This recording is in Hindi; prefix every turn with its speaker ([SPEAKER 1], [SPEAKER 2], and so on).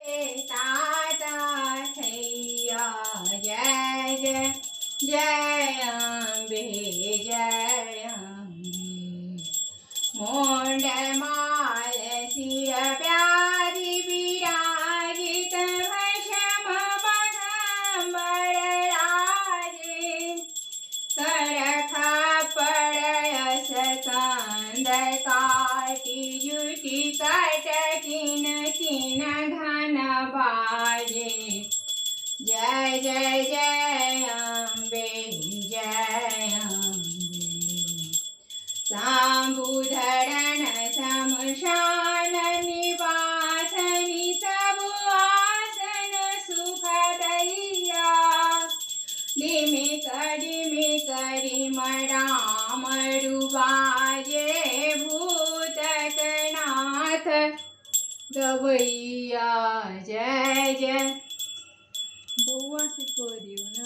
[SPEAKER 1] ताता थैया जय जय जय अम्बे जय अम्बे। मुंड माल सिर प्यारी विराजित भस्म बघम्बर राजे। करखपड़यस कंद काटी जुटी कट किन किन घन बाजे। जय जय जय अम्बे जय अम्बे। शंभुधरण शमशान निवासनि सबु आसन सुखदैया। डिमिक डिमिक रिमराम रुबाजे भूतकनाथ गवैया। जय जय बउआ से कह दियो ना।